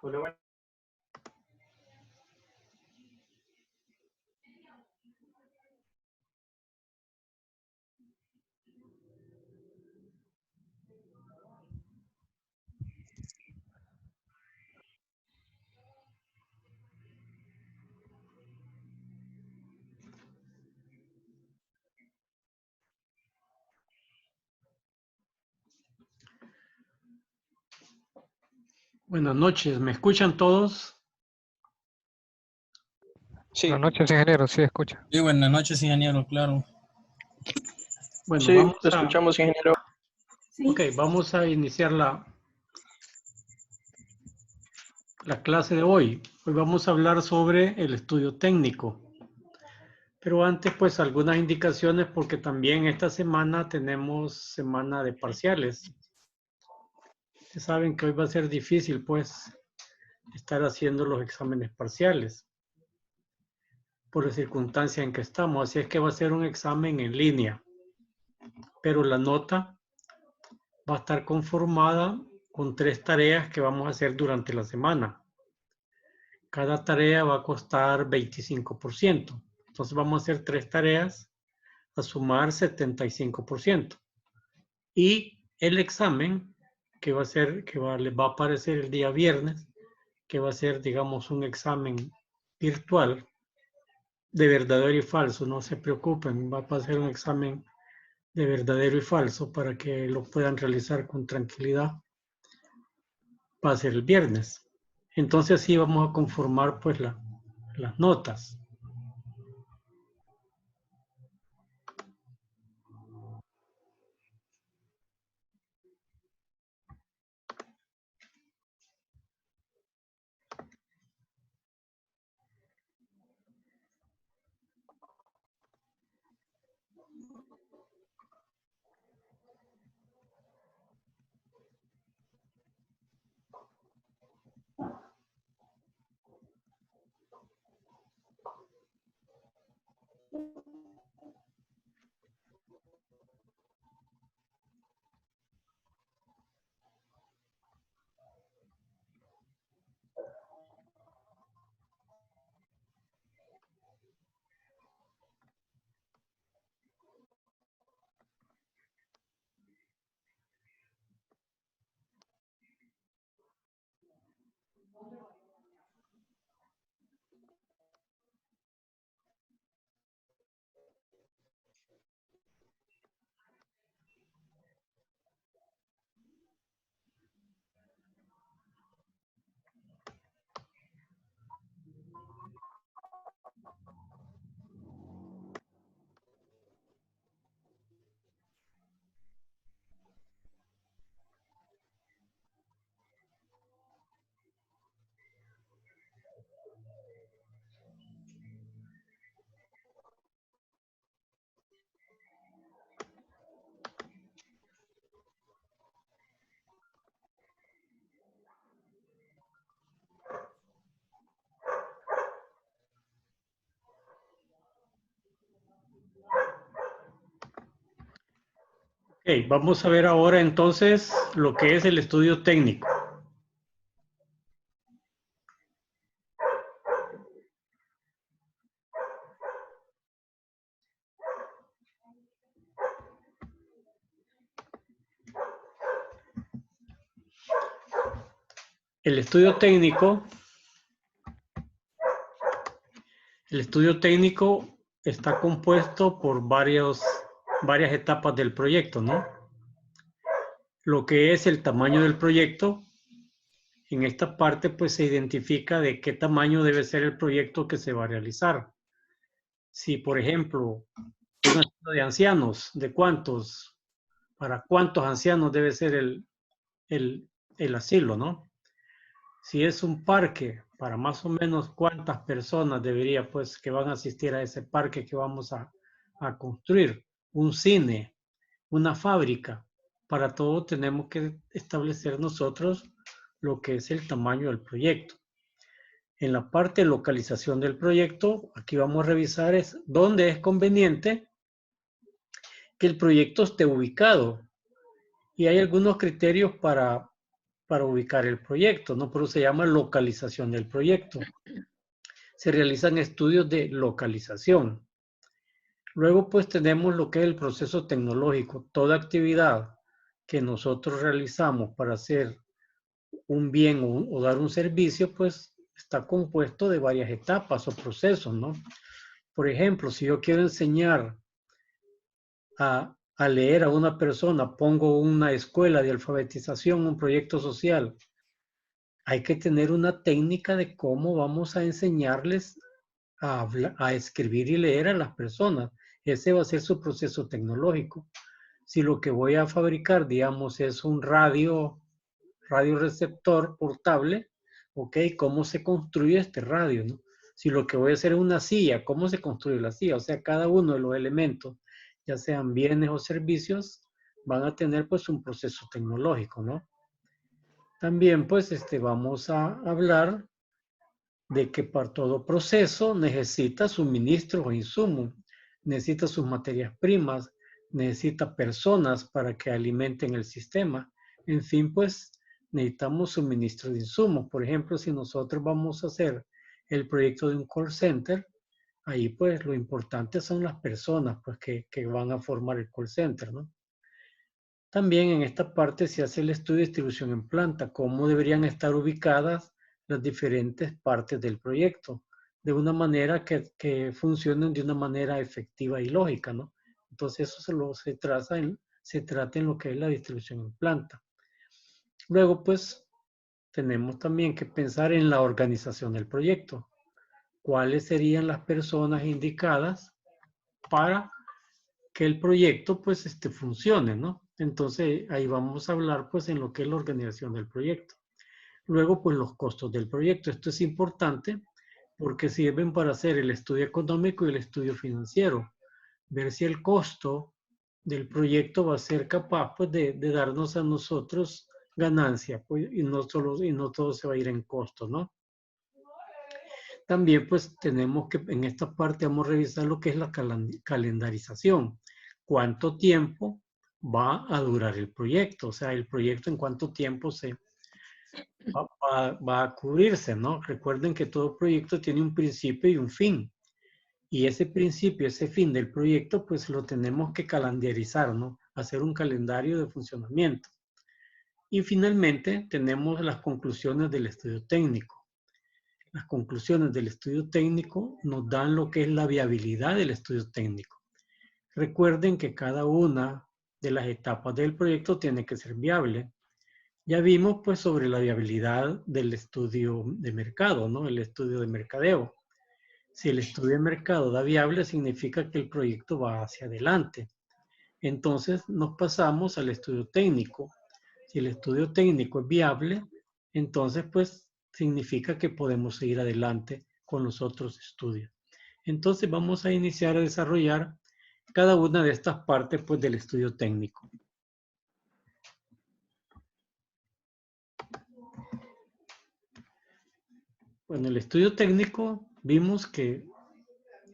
Hola, Buenas noches, ¿me escuchan todos? Sí, Buenas noches, ingeniero, sí, escucha. Sí, buenas noches, ingeniero, claro. Bueno, sí, vamos te escuchamos, ingeniero. vamos a iniciar la clase de hoy. Hoy vamos a hablar sobre el estudio técnico. Pero antes, pues, algunas indicaciones porque también esta semana tenemos semana de parciales. Ustedes saben que hoy va a ser difícil, pues, estar haciendo los exámenes parciales por la circunstancia en que estamos. Así es que va a ser un examen en línea. Pero la nota va a estar conformada con 3 tareas que vamos a hacer durante la semana. Cada tarea va a costar 25%. Entonces vamos a hacer 3 tareas a sumar 75%. Y el examen que va a ser, les va a aparecer el día viernes, que va a ser, digamos, un examen virtual de verdadero y falso. No se preocupen, va a ser un examen de verdadero y falso para que lo puedan realizar con tranquilidad. Va a ser el viernes. Entonces sí vamos a conformar pues las notas. Ok, vamos a ver ahora entonces lo que es el estudio técnico. El estudio técnico está compuesto por varias etapas del proyecto, ¿no? Lo que es el tamaño del proyecto, en esta parte pues se identifica de qué tamaño debe ser el proyecto que se va a realizar. Si, por ejemplo, un asilo de ancianos, para cuántos ancianos debe ser el asilo, ¿no? Si es un parque, para más o menos cuántas personas debería, pues, que van a asistir a ese parque que vamos a construir. Un cine, una fábrica. Para todo tenemos que establecer nosotros lo que es el tamaño del proyecto. En la parte de localización del proyecto, aquí vamos a revisar dónde es conveniente que el proyecto esté ubicado. Y hay algunos criterios para para ubicar el proyecto, ¿no? Por eso se llama localización del proyecto. Se realizan estudios de localización. Luego, pues tenemos lo que es el proceso tecnológico. Toda actividad que nosotros realizamos para hacer un bien o dar un servicio, pues está compuesto de varias etapas o procesos, ¿no? Por ejemplo, si yo quiero enseñar a leer a una persona, pongo una escuela de alfabetización, un proyecto social, hay que tener una técnica de cómo vamos a enseñarles a escribir y leer a las personas. Ese va a ser su proceso tecnológico. Si lo que voy a fabricar, digamos, es un radioreceptor portable, ¿ok? ¿Cómo se construye este radio, no? Si lo que voy a hacer es una silla, ¿cómo se construye la silla? O sea, cada uno de los elementos, ya sean bienes o servicios, van a tener pues un proceso tecnológico, ¿no? También pues vamos a hablar de que para todo proceso necesita suministros o insumos, necesita sus materias primas, necesita personas para que alimenten el sistema. En fin, pues necesitamos suministro de insumos. Por ejemplo, si nosotros vamos a hacer el proyecto de un call center, ahí pues lo importante son las personas pues que van a formar el call center, ¿no? También en esta parte se hace el estudio de distribución en planta, cómo deberían estar ubicadas las diferentes partes del proyecto, de una manera que funcionen de una manera efectiva y lógica, ¿no? Entonces eso se trata en lo que es la distribución en planta. Luego, pues, tenemos también que pensar en la organización del proyecto. ¿Cuáles serían las personas indicadas para que el proyecto pues funcione, ¿no? Entonces ahí vamos a hablar pues en lo que es la organización del proyecto. Luego pues los costos del proyecto. Esto es importante porque sirven para hacer el estudio económico y el estudio financiero. Ver si el costo del proyecto va a ser capaz pues de darnos a nosotros ganancia pues, y no todo se va a ir en costos, ¿no? También pues tenemos que en esta parte vamos a revisar lo que es la calendarización. ¿Cuánto tiempo va a durar el proyecto? O sea, el proyecto en cuánto tiempo va a cubrirse, ¿no? Recuerden que todo proyecto tiene un principio y un fin. Y ese principio, ese fin del proyecto, pues lo tenemos que calendarizar, ¿no? Hacer un calendario de funcionamiento. Y finalmente tenemos las conclusiones del estudio técnico. Las conclusiones del estudio técnico nos dan lo que es la viabilidad del estudio técnico. Recuerden que cada una de las etapas del proyecto tiene que ser viable. Ya vimos pues sobre la viabilidad del estudio de mercado, ¿no? El estudio de mercadeo. Si el estudio de mercado da viable, significa que el proyecto va hacia adelante. Entonces nos pasamos al estudio técnico. Si el estudio técnico es viable, entonces pues significa que podemos seguir adelante con los otros estudios. Entonces vamos a iniciar a desarrollar cada una de estas partes pues del estudio técnico. Bueno, el estudio técnico vimos que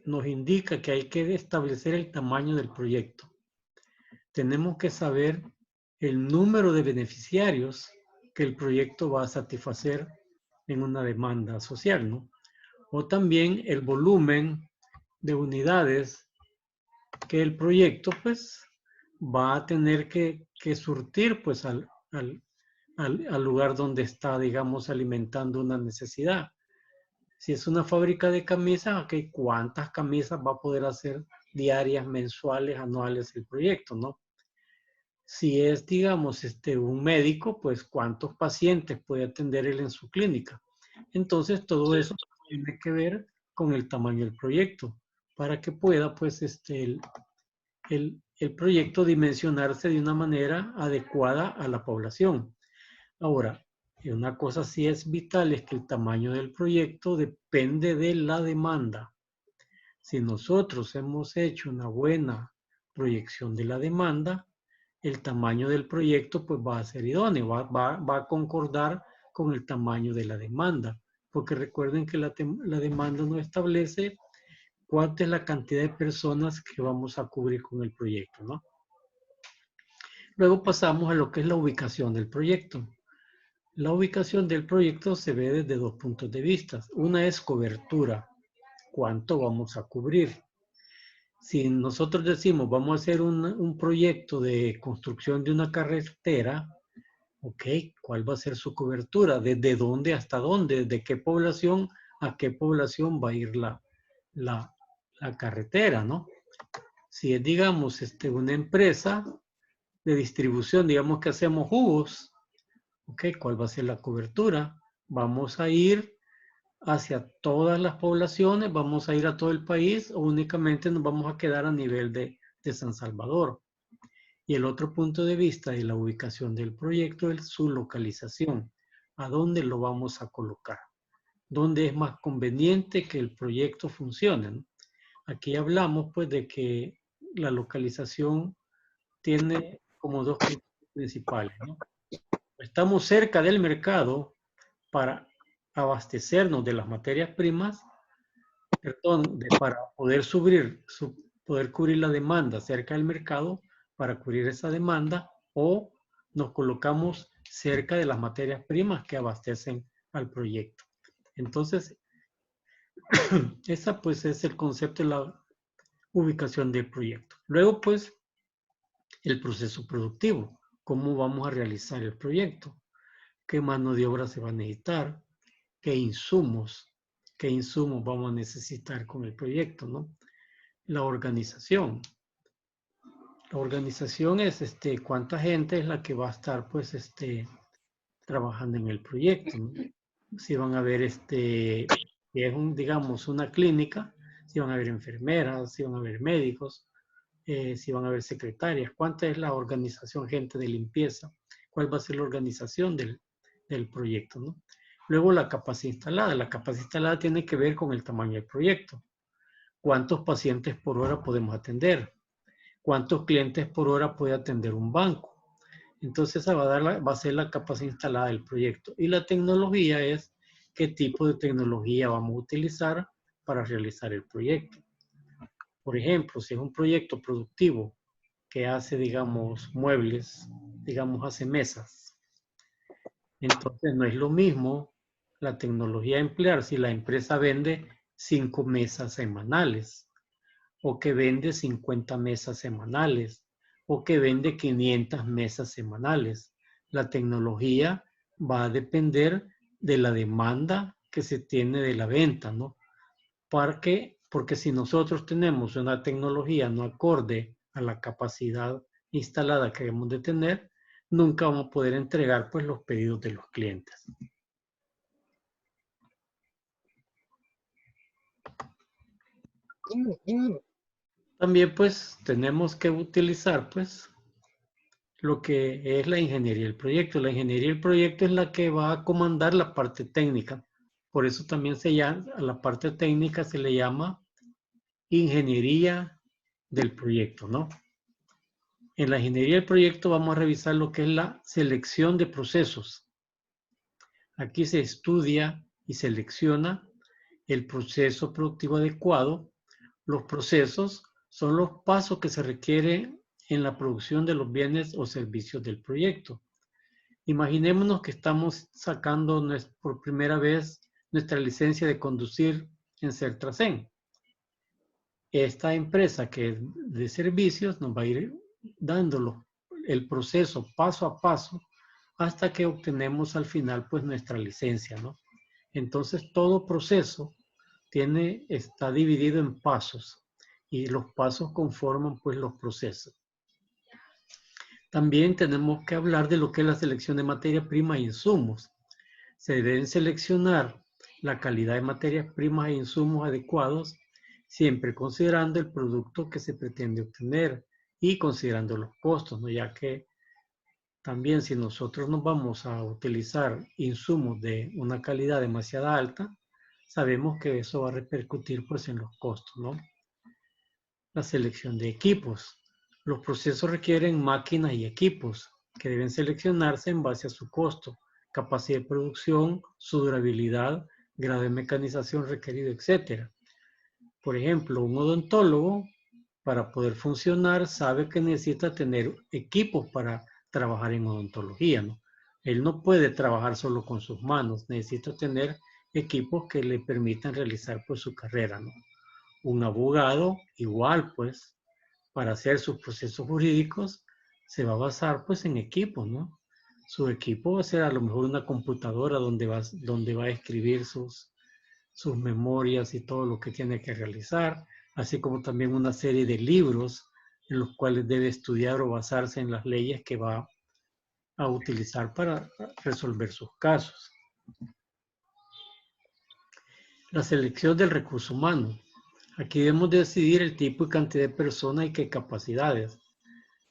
nos indica que hay que establecer el tamaño del proyecto. Tenemos que saber el número de beneficiarios que el proyecto va a satisfacer en una demanda social, ¿no? O también el volumen de unidades que el proyecto pues va a tener que surtir pues al lugar donde está, digamos, alimentando una necesidad. Si es una fábrica de camisas, ok, ¿cuántas camisas va a poder hacer diarias, mensuales, anuales el proyecto, no? Si es, digamos, un médico, pues cuántos pacientes puede atender él en su clínica. Entonces, todo eso tiene que ver con el tamaño del proyecto, para que pueda, pues, el proyecto dimensionarse de una manera adecuada a la población. Ahora, una cosa sí es vital, es que el tamaño del proyecto depende de la demanda. Si nosotros hemos hecho una buena proyección de la demanda, el tamaño del proyecto pues va a ser idóneo, va a concordar con el tamaño de la demanda, porque recuerden que la demanda no establece cuánta es la cantidad de personas que vamos a cubrir con el proyecto, ¿no? Luego pasamos a lo que es la ubicación del proyecto. La ubicación del proyecto se ve desde dos puntos de vista. Una es cobertura. ¿Cuánto vamos a cubrir? Si nosotros decimos vamos a hacer un proyecto de construcción de una carretera, ok, ¿cuál va a ser su cobertura? ¿Desde dónde hasta dónde? ¿De qué población a qué población va a ir la carretera, ¿no? Si es, digamos, una empresa de distribución, digamos que hacemos jugos, ok, ¿cuál va a ser la cobertura? Vamos a ir hacia todas las poblaciones, vamos a ir a todo el país o únicamente nos vamos a quedar a nivel de San Salvador. Y el otro punto de vista de la ubicación del proyecto es su localización. ¿A dónde lo vamos a colocar? ¿Dónde es más conveniente que el proyecto funcione, ¿no? Aquí hablamos pues de que la localización tiene como dos criterios principales, ¿no? Estamos cerca del mercado para abastecernos de las materias primas, perdón, para poder poder cubrir la demanda cerca del mercado, para cubrir esa demanda, o nos colocamos cerca de las materias primas que abastecen al proyecto. Entonces, esa pues es el concepto de la ubicación del proyecto. Luego pues el proceso productivo, cómo vamos a realizar el proyecto, qué mano de obra se va a necesitar, qué insumos vamos a necesitar con el proyecto, ¿no? La organización. La organización es cuánta gente es la que va a estar pues trabajando en el proyecto, ¿no? Si van a haber si es digamos una clínica, si van a haber enfermeras, si van a haber médicos, si van a haber secretarias, cuánta es la organización, gente de limpieza, cuál va a ser la organización del proyecto, ¿no? Luego la capacidad instalada. La capacidad instalada tiene que ver con el tamaño del proyecto. ¿Cuántos pacientes por hora podemos atender? ¿Cuántos clientes por hora puede atender un banco? Entonces esa va a ser la capacidad instalada del proyecto. Y la tecnología es qué tipo de tecnología vamos a utilizar para realizar el proyecto. Por ejemplo, si es un proyecto productivo que hace, digamos, muebles, digamos, hace mesas, entonces no es lo mismo la tecnología a emplear si la empresa vende 5 mesas semanales, o que vende 50 mesas semanales, o que vende 500 mesas semanales. La tecnología va a depender de la demanda que se tiene de la venta, ¿no? Porque si nosotros tenemos una tecnología no acorde a la capacidad instalada que debemos de tener, nunca vamos a poder entregar pues los pedidos de los clientes. También pues tenemos que utilizar pues lo que es la ingeniería del proyecto. La ingeniería del proyecto es la que va a comandar la parte técnica. Por eso también a la parte técnica se le llama ingeniería del proyecto, ¿no? En la ingeniería del proyecto vamos a revisar lo que es la selección de procesos. Aquí se estudia y selecciona el proceso productivo adecuado. Los procesos son los pasos que se requieren en la producción de los bienes o servicios del proyecto. Imaginémonos que estamos sacando por primera vez nuestra licencia de conducir en Sertrasen. Esta empresa que es de servicios nos va a ir dando el proceso paso a paso hasta que obtenemos al final pues nuestra licencia, ¿no? Entonces todo proceso está dividido en pasos y los pasos conforman pues los procesos. También tenemos que hablar de lo que es la selección de materia prima e insumos. Se deben seleccionar la calidad de materias primas e insumos adecuados, siempre considerando el producto que se pretende obtener y considerando los costos, ¿no? Ya que también si nosotros nos vamos a utilizar insumos de una calidad demasiado alta, sabemos que eso va a repercutir pues en los costos, ¿no? La selección de equipos. Los procesos requieren máquinas y equipos que deben seleccionarse en base a su costo, capacidad de producción, su durabilidad, grado de mecanización requerido, etc. Por ejemplo, un odontólogo, para poder funcionar, sabe que necesita tener equipos para trabajar en odontología, ¿no? Él no puede trabajar solo con sus manos, necesita tener equipos que le permitan realizar pues su carrera, ¿no? Un abogado igual pues para hacer sus procesos jurídicos se va a basar pues en equipos, ¿no? Su equipo va a ser a lo mejor una computadora donde va a escribir sus memorias y todo lo que tiene que realizar, así como también una serie de libros en los cuales debe estudiar o basarse en las leyes que va a utilizar para resolver sus casos. La selección del recurso humano. Aquí debemos decidir el tipo y cantidad de personas y qué capacidades.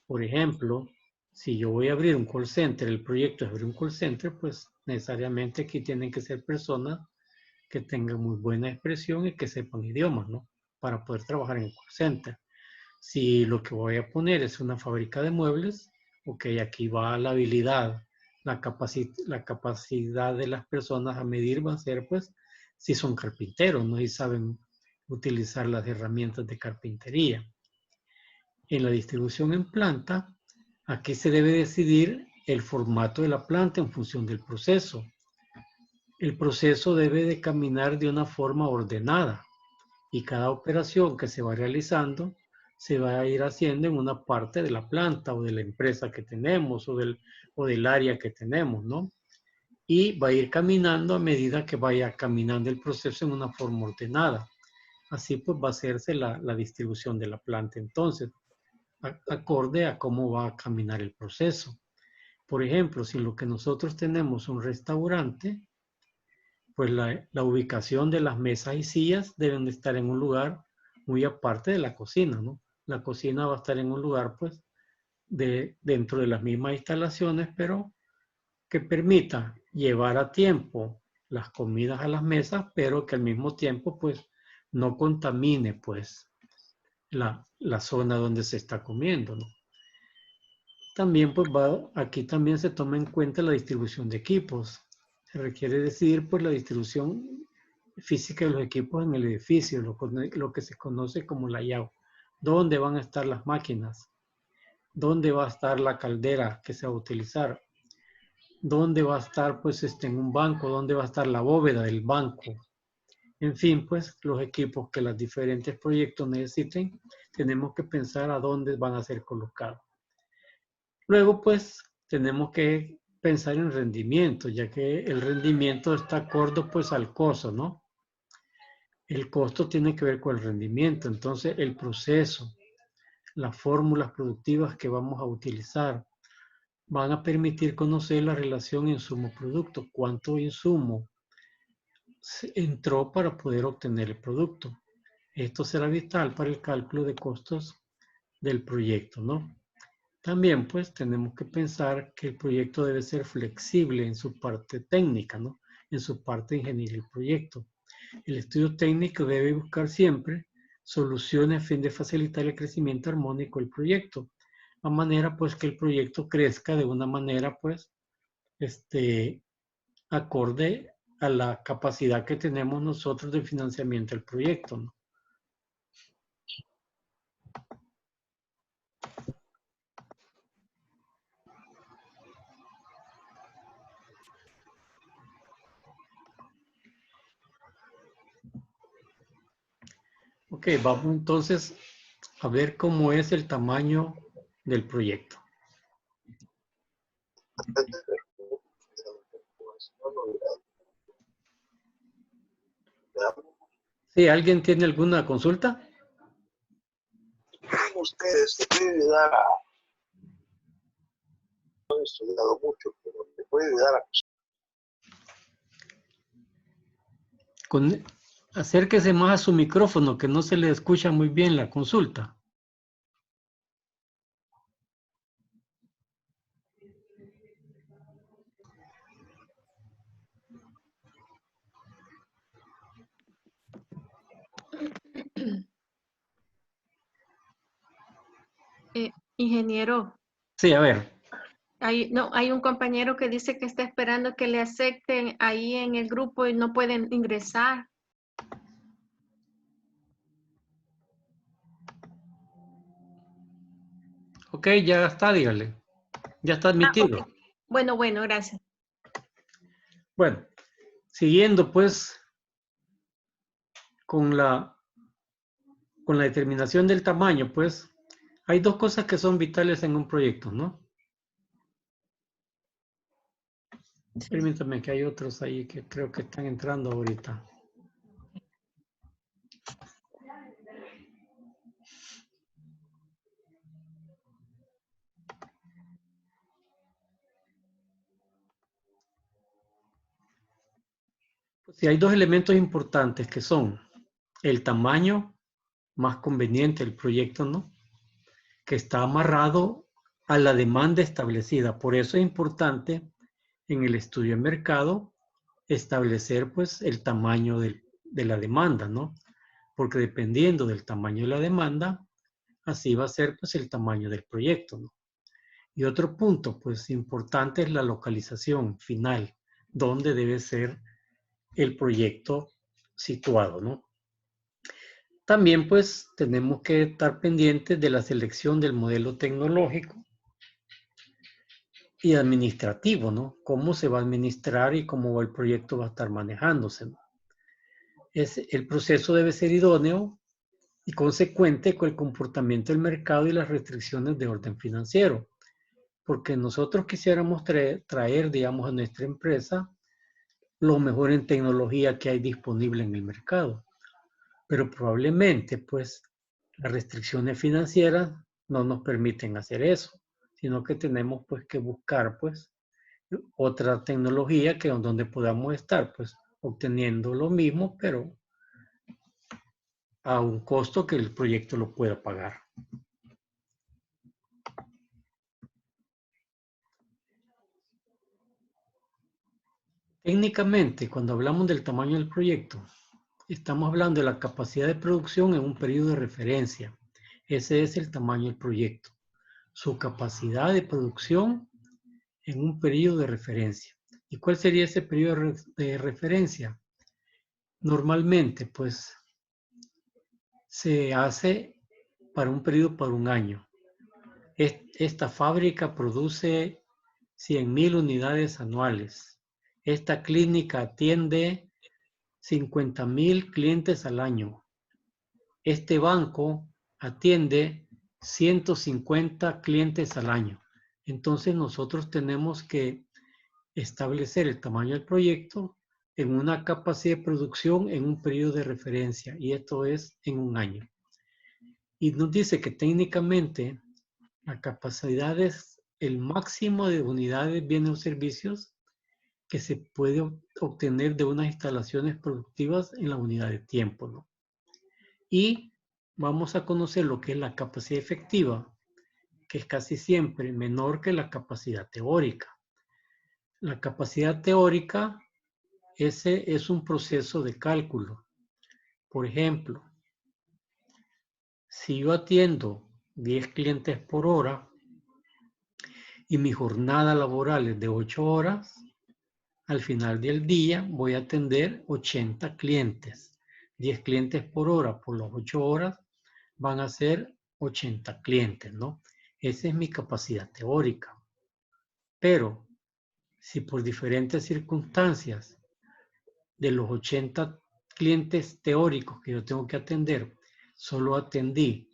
Por ejemplo, si yo voy a abrir un call center, el proyecto es abrir un call center, pues necesariamente aquí tienen que ser personas que tengan muy buena expresión y que sepan idiomas, ¿no? Para poder trabajar en el call center. Si lo que voy a poner es una fábrica de muebles, ok, aquí va la habilidad, la capacidad de las personas a medir va a ser, pues, si son carpinteros, ¿no? Y saben utilizar las herramientas de carpintería. En la distribución en planta, aquí se debe decidir el formato de la planta en función del proceso. El proceso debe de caminar de una forma ordenada y cada operación que se va realizando se va a ir haciendo en una parte de la planta o de la empresa que tenemos o del área que tenemos, ¿no? Y va a ir caminando a medida que vaya caminando el proceso en una forma ordenada. Así pues va a hacerse la distribución de la planta entonces, acorde a cómo va a caminar el proceso. Por ejemplo, si lo que nosotros tenemos un restaurante, pues la ubicación de las mesas y sillas deben de estar en un lugar muy aparte de la cocina, ¿no? La cocina va a estar en un lugar, pues, dentro de las mismas instalaciones, pero que permita llevar a tiempo las comidas a las mesas, pero que al mismo tiempo, pues, no contamine, pues, la zona donde se está comiendo, ¿no? También, pues, aquí también se toma en cuenta la distribución de equipos. Se requiere decidir, pues, la distribución física de los equipos en el edificio, lo que se conoce como layout. ¿Dónde van a estar las máquinas? ¿Dónde va a estar la caldera que se va a utilizar? ¿Dónde va a estar, pues, en un banco? ¿Dónde va a estar la bóveda del banco? En fin, pues, los equipos que los diferentes proyectos necesiten, tenemos que pensar a dónde van a ser colocados. Luego, pues, tenemos que pensar en rendimiento, ya que el rendimiento está acorde, pues, al costo, ¿no? El costo tiene que ver con el rendimiento, entonces el proceso, las fórmulas productivas que vamos a utilizar van a permitir conocer la relación insumo-producto, cuánto insumo entró para poder obtener el producto. Esto será vital para el cálculo de costos del proyecto, ¿no? También pues tenemos que pensar que el proyecto debe ser flexible en su parte técnica, ¿no? En su parte de ingeniería del proyecto. El estudio técnico debe buscar siempre soluciones a fin de facilitar el crecimiento armónico del proyecto, a manera pues que el proyecto crezca de una manera pues acorde a la capacidad que tenemos nosotros de financiamiento del proyecto, ¿no? Ok, vamos entonces a ver cómo es el tamaño del proyecto. ¿Sí, alguien tiene alguna consulta? Ustedes te puede ayudar a... No he estudiado mucho, pero te puede ayudar a... Acérquese más a su micrófono, que no se le escucha muy bien la consulta. Ingeniero, Sí, a ver. hay un compañero que dice que está esperando que le acepten ahí en el grupo y no pueden ingresar. Ok, ya está, dígale. Ya está admitido. Okay. Bueno, gracias. Bueno, siguiendo pues con la determinación del tamaño, pues hay dos cosas que son vitales en un proyecto, ¿no? Sí. Permítame que hay otros ahí que creo que están entrando ahorita. Pues sí, hay dos elementos importantes que son el tamaño más conveniente del proyecto, ¿no? Que está amarrado a la demanda establecida. Por eso es importante en el estudio de mercado establecer pues el tamaño de la demanda, ¿no? Porque dependiendo del tamaño de la demanda, así va a ser pues el tamaño del proyecto, ¿no? Y otro punto pues importante es la localización final, donde debe ser el proyecto situado, ¿no? También pues tenemos que estar pendientes de la selección del modelo tecnológico y administrativo, ¿no? Cómo se va a administrar y cómo el proyecto va a estar manejándose, ¿no? El proceso debe ser idóneo y consecuente con el comportamiento del mercado y las restricciones de orden financiero, porque nosotros quisiéramos traer, digamos, a nuestra empresa lo mejor en tecnología que hay disponible en el mercado, pero probablemente, pues, las restricciones financieras no nos permiten hacer eso, sino que tenemos, pues, que buscar, pues, otra tecnología que donde podamos estar, pues, obteniendo lo mismo, pero a un costo que el proyecto lo pueda pagar. Técnicamente, cuando hablamos del tamaño del proyecto, estamos hablando de la capacidad de producción en un periodo de referencia. Ese es el tamaño del proyecto. Su capacidad de producción en un periodo de referencia. ¿Y cuál sería ese periodo de referencia? Normalmente, pues, se hace para un periodo para un año. Esta fábrica produce 100,000 unidades anuales. Esta clínica atiende 50,000 clientes al año. Este banco atiende 150 clientes al año. Entonces nosotros tenemos que establecer el tamaño del proyecto en una capacidad de producción en un periodo de referencia, y esto es en un año. Y nos dice que técnicamente la capacidad es el máximo de unidades, bienes o servicios que se puede obtener de unas instalaciones productivas en la unidad de tiempo, ¿no? Y vamos a conocer lo que es la capacidad efectiva, que es casi siempre menor que la capacidad teórica. La capacidad teórica, ese es un proceso de cálculo. Por ejemplo, si yo atiendo 10 clientes por hora y mi jornada laboral es de 8 horas, al final del día voy a atender 80 clientes. 10 clientes por hora por las 8 horas van a ser 80 clientes, ¿no? Esa es mi capacidad teórica. Pero si por diferentes circunstancias de los 80 clientes teóricos que yo tengo que atender, solo atendí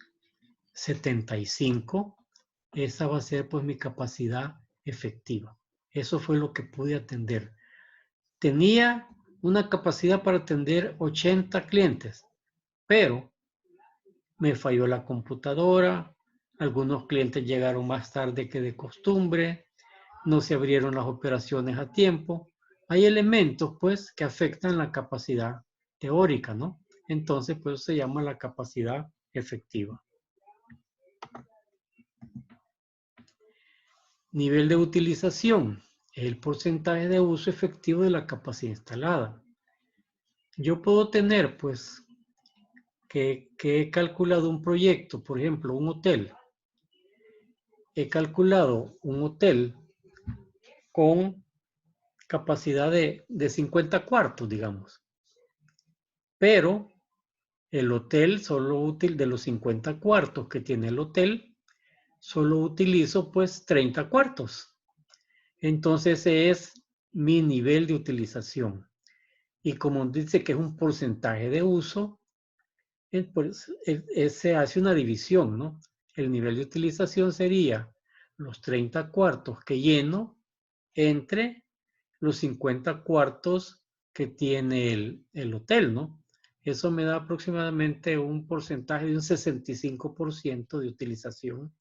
75, esa va a ser pues mi capacidad efectiva. Eso fue lo que pude atender. Tenía una capacidad para atender 80 clientes, pero me falló la computadora, algunos clientes llegaron más tarde que de costumbre, no se abrieron las operaciones a tiempo. Hay elementos, pues, que afectan la capacidad teórica, ¿no? Entonces, pues, se llama la capacidad efectiva. Nivel de utilización. El porcentaje de uso efectivo de la capacidad instalada. Yo puedo tener, pues, que he calculado un proyecto, por ejemplo, un hotel. He calculado un hotel con capacidad de 50 cuartos, digamos. Pero el hotel solo útil de los 50 cuartos que tiene el hotel, solo utilizo pues 30 cuartos. Entonces es mi nivel de utilización. Y como dice que es un porcentaje de uso, pues, se hace una división, ¿no? El nivel de utilización sería los 30 cuartos que lleno entre los 50 cuartos que tiene el hotel, ¿no? Eso me da aproximadamente un porcentaje de un 65% de utilización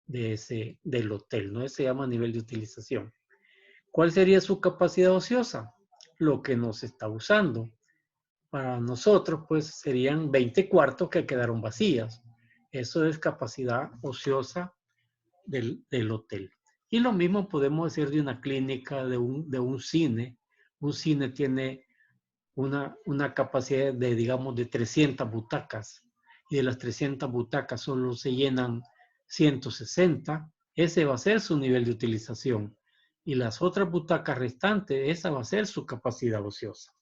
del hotel, ¿no? Ese se llama nivel de utilización. ¿Cuál sería su capacidad ociosa? Lo que nos está usando. Para nosotros, pues serían 20 cuartos que quedaron vacías. Eso es capacidad ociosa del hotel. Y lo mismo podemos decir de una clínica, de un cine. Un cine tiene una capacidad de, digamos, de 300 butacas. Y de las 300 butacas solo se llenan 160. Ese va a ser su nivel de utilización. Y las otras butacas restantes, esa va a ser su capacidad ociosa.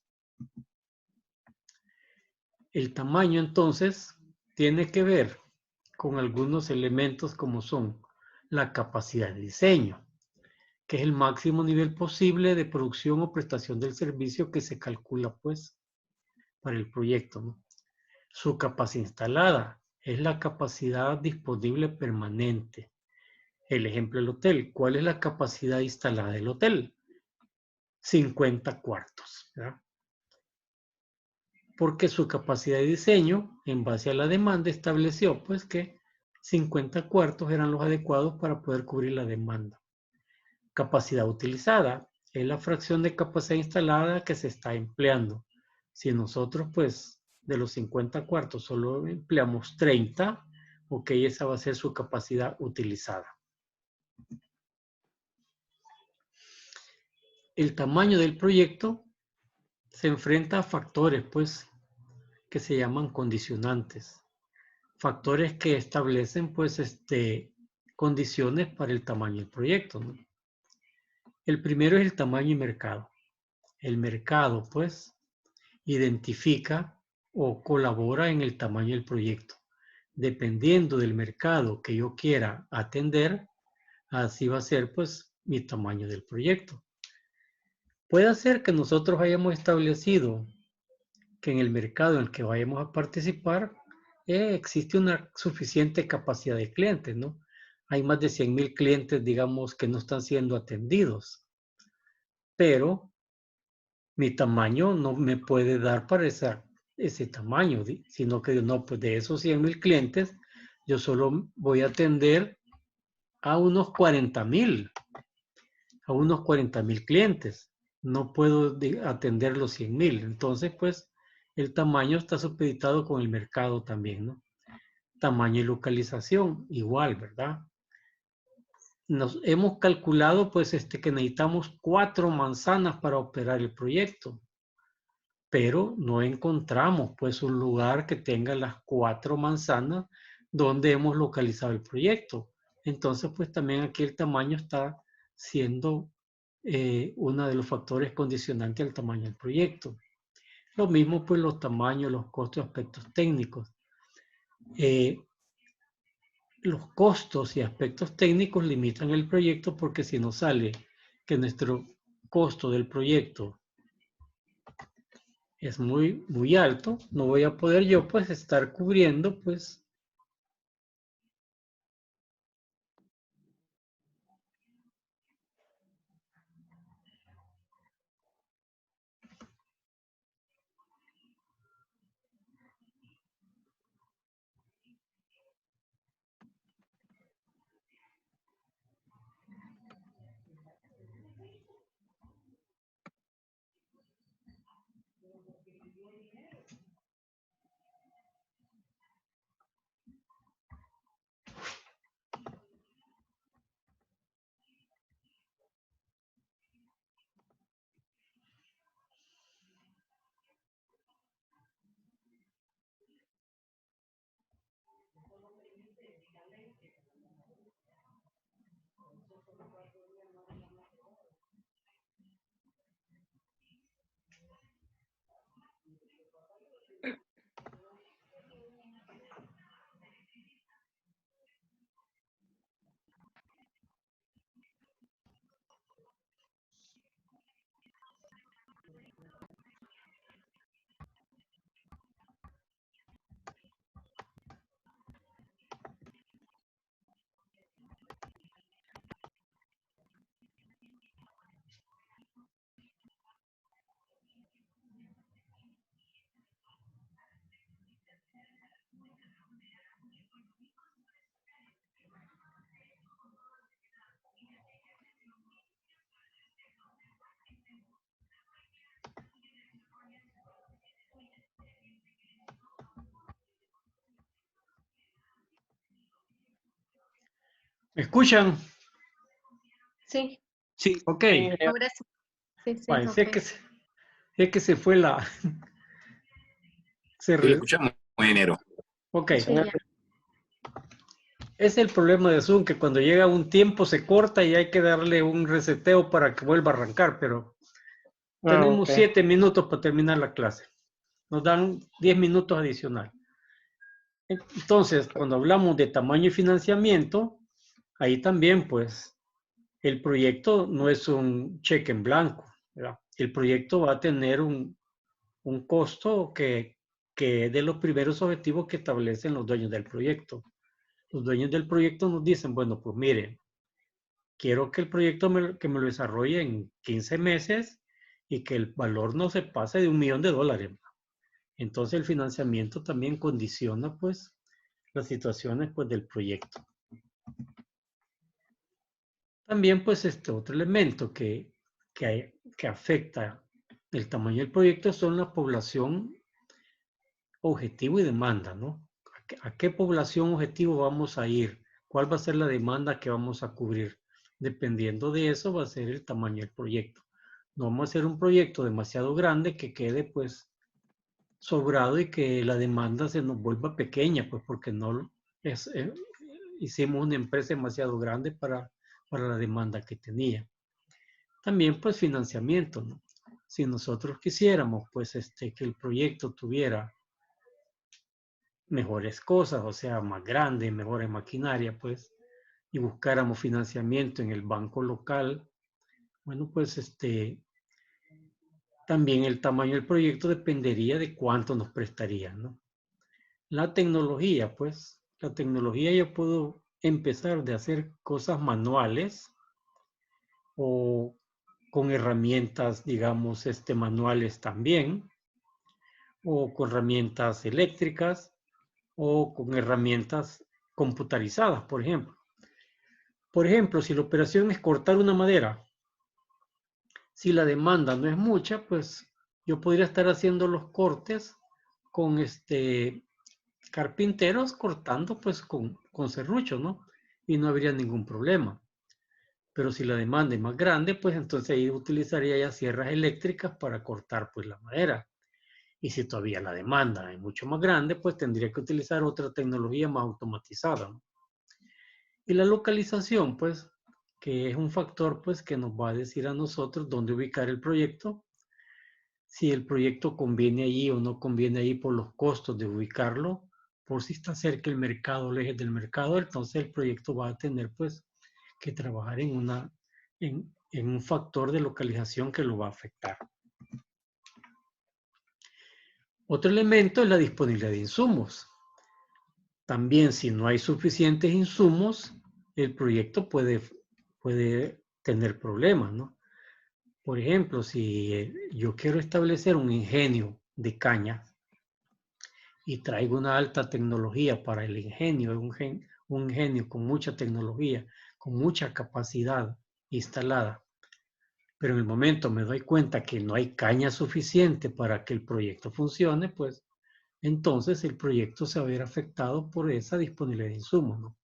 El tamaño, entonces, tiene que ver con algunos elementos como son la capacidad de diseño, que es el máximo nivel posible de producción o prestación del servicio que se calcula, pues, para el proyecto, ¿no? Su capacidad instalada es la capacidad disponible permanente. El ejemplo del hotel. ¿Cuál es la capacidad instalada del hotel? 50 cuartos, ¿verdad? Porque su capacidad de diseño, en base a la demanda, estableció pues que 50 cuartos eran los adecuados para poder cubrir la demanda. Capacidad utilizada es la fracción de capacidad instalada que se está empleando. Si nosotros pues de los 50 cuartos solo empleamos 30, ok, esa va a ser su capacidad utilizada. El tamaño del proyecto se enfrenta a factores pues que se llaman condicionantes. Factores que establecen pues condiciones para el tamaño del proyecto, ¿no? El primero es el tamaño y mercado. El mercado pues identifica o colabora en el tamaño del proyecto. Dependiendo del mercado que yo quiera atender, así va a ser pues mi tamaño del proyecto. Puede ser que nosotros hayamos establecido que en el mercado en el que vayamos a participar existe una suficiente capacidad de clientes, ¿no? Hay más de 100,000 clientes, digamos, que no están siendo atendidos, pero mi tamaño no me puede dar para ese tamaño, sino que no, pues de esos 100,000 clientes, yo solo voy a atender a unos 40,000, a unos 40,000 clientes. No puedo atender los 100,000. Entonces, pues, el tamaño está supeditado con el mercado también, ¿no? Tamaño y localización, igual, ¿verdad? Nos hemos calculado, pues, que necesitamos 4 manzanas para operar el proyecto, pero no encontramos, pues, un lugar que tenga las 4 manzanas donde hemos localizado el proyecto. Entonces, pues, también aquí el tamaño está siendo uno de los factores condicionantes al tamaño del proyecto. Lo mismo, pues, los tamaños, los costos y aspectos técnicos. Los costos y aspectos técnicos limitan el proyecto porque si nos sale que nuestro costo del proyecto es muy alto, no voy a poder yo pues estar cubriendo pues ¿Me escuchan? Sí, Sí. Ok. Sí, ingeniero. ahora sí. Sí, sí, Vale, ok. sé que se fue la... Sí, lo escuchamos, ingeniero. Ok. Sí, ya. Es el problema de Zoom, que cuando llega un tiempo se corta y hay que darle un reseteo para que vuelva a arrancar, pero tenemos Ok. 7 minutos para terminar la clase. Nos dan 10 minutos adicional. Entonces, cuando hablamos de tamaño y financiamiento, ahí también, pues, el proyecto no es un cheque en blanco, ¿verdad? El proyecto va a tener un costo que es de los primeros objetivos que establecen los dueños del proyecto. Los dueños del proyecto nos dicen, bueno, pues miren, quiero que el proyecto que me lo desarrolle en 15 meses y que el valor no se pase de $1.000.000. Entonces el financiamiento también condiciona pues las situaciones pues del proyecto. También pues este otro elemento que afecta el tamaño del proyecto son la población objetivo y demanda, ¿no? ¿A qué población objetivo vamos a ir? ¿Cuál va a ser la demanda que vamos a cubrir? Dependiendo de eso va a ser el tamaño del proyecto. No vamos a hacer un proyecto demasiado grande que quede pues sobrado y que la demanda se nos vuelva pequeña, pues porque no es, hicimos una empresa demasiado grande para la demanda que tenía. También pues financiamiento, ¿no? Si nosotros quisiéramos pues que el proyecto tuviera mejores cosas, o sea, más grande, mejores maquinaria, pues, y buscáramos financiamiento en el banco local, bueno, pues también el tamaño del proyecto dependería de cuánto nos prestarían, ¿no? La tecnología, pues, la tecnología yo puedo empezar de hacer cosas manuales o con herramientas, digamos, manuales también, o con herramientas eléctricas, o con herramientas computarizadas, por ejemplo. Por ejemplo, si la operación es cortar una madera, si la demanda no es mucha, pues yo podría estar haciendo los cortes con carpinteros cortando pues con serrucho, ¿no? Y no habría ningún problema. Pero si la demanda es más grande, pues entonces ahí utilizaría ya sierras eléctricas para cortar pues la madera. Y si todavía la demanda es mucho más grande, pues tendría que utilizar otra tecnología más automatizada, ¿no? Y la localización, pues, que es un factor, pues, que nos va a decir a nosotros dónde ubicar el proyecto, si el proyecto conviene allí o no conviene allí por los costos de ubicarlo, por si está cerca el mercado, el eje del mercado, entonces el proyecto va a tener, pues, que trabajar en un factor de localización que lo va a afectar. Otro elemento es la disponibilidad de insumos. También, si no hay suficientes insumos, el proyecto puede tener problemas, ¿no? Por ejemplo, si yo quiero establecer un ingenio de caña y traigo una alta tecnología para el ingenio, un ingenio con mucha tecnología, con mucha capacidad instalada, pero en el momento me doy cuenta que no hay caña suficiente para que el proyecto funcione, pues entonces el proyecto se va a ver afectado por esa disponibilidad de insumos, ¿no?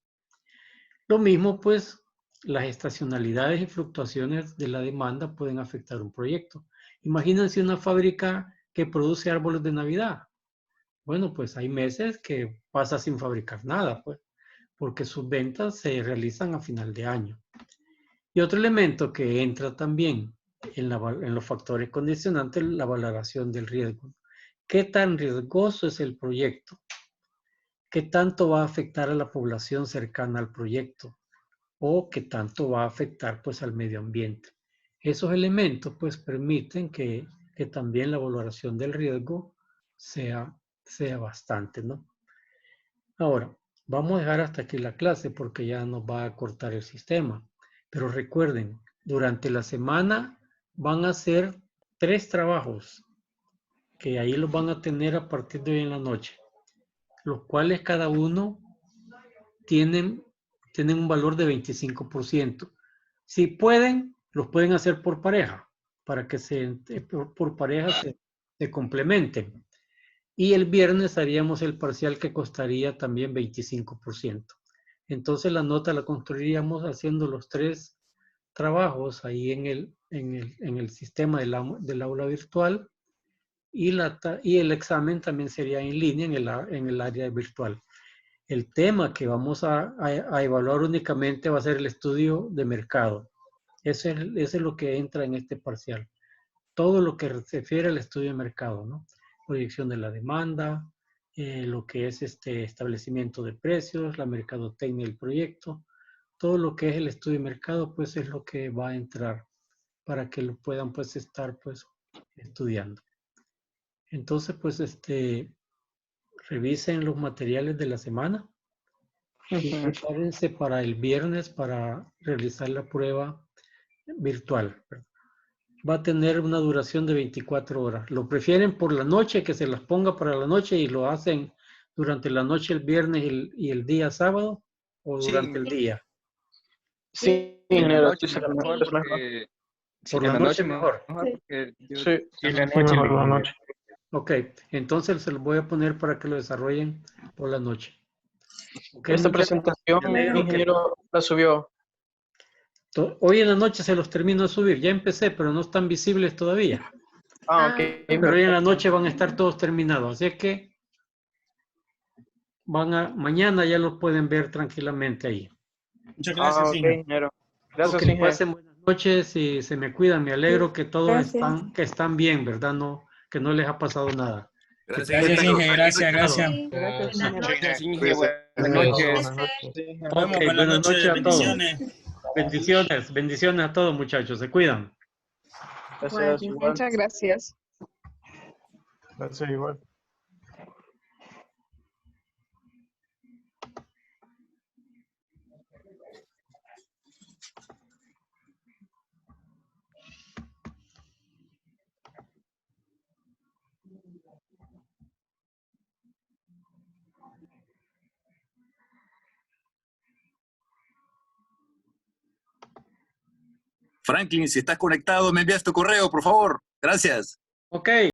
Lo mismo, pues, las estacionalidades y fluctuaciones de la demanda pueden afectar un proyecto. Imagínense una fábrica que produce árboles de Navidad. Bueno, pues hay meses que pasa sin fabricar nada, pues, porque sus ventas se realizan a final de año. Y otro elemento que entra también en los factores condicionantes, la valoración del riesgo. ¿Qué tan riesgoso es el proyecto? ¿Qué tanto va a afectar a la población cercana al proyecto? ¿O qué tanto va a afectar pues al medio ambiente? Esos elementos pues permiten que también la valoración del riesgo sea bastante, ¿no? Ahora, vamos a dejar hasta aquí la clase porque ya nos va a cortar el sistema. Pero recuerden, durante la semana van a hacer 3 trabajos que ahí los van a tener a partir de hoy en la noche, los cuales cada uno tienen un valor de 25%. Si pueden, los pueden hacer por pareja, para que por pareja se complementen. Y el viernes haríamos el parcial que costaría también 25%. Entonces la nota la construiríamos haciendo los 3 trabajos ahí en el sistema del aula virtual y el examen también sería en línea en el área virtual. El tema que vamos a evaluar únicamente va a ser el estudio de mercado. Ese es lo que entra en este parcial. Todo lo que se refiere al estudio de mercado, ¿no? Proyección de la demanda, lo que es establecimiento de precios, la mercadotecnia del proyecto, todo lo que es el estudio de mercado, pues es lo que va a entrar para que lo puedan pues estar pues estudiando. Entonces pues revisen los materiales de la semana y prepárense para el viernes para realizar la prueba virtual. Va a tener una duración de 24 horas. Lo prefieren por la noche, que se las ponga para la noche y lo hacen durante la noche el viernes y el día sábado o durante el día. Sí, En la ingeniero, noche sí, mejor, porque... Sí, Por en la la noche noche mejor. porque yo... sí, en la sí, noche mejor la noche. Ok, entonces se los voy a poner para que lo desarrollen por la noche. Okay, Esta muchachos, presentación, me alegro que ingeniero, la subió. hoy en la noche se los termino de subir. Ya empecé, pero no están visibles todavía. Ah, ok. Pero hoy en la noche van a estar todos terminados. Así es que mañana ya los pueden ver tranquilamente ahí. Muchas gracias, Ok, ingeniero. ingeniero. Gracias, Ok, ingeniero. pasen buenas noches y se me cuidan. Me alegro que todos Gracias. están bien, ¿verdad? No, que no les ha pasado nada. Que Gracias, tengan Inge, gracias, gracias. Gracias, Inge. Buenas Buenas noches. noches. Nos Ok, vemos, buenas buenas noches noches, a todos. bendiciones. Bendiciones a todos, muchachos. Se cuidan. Gracias, igual. Muchas gracias. Gracias, igual. Franklin, si estás conectado, me envías tu correo, por favor. Gracias. Ok.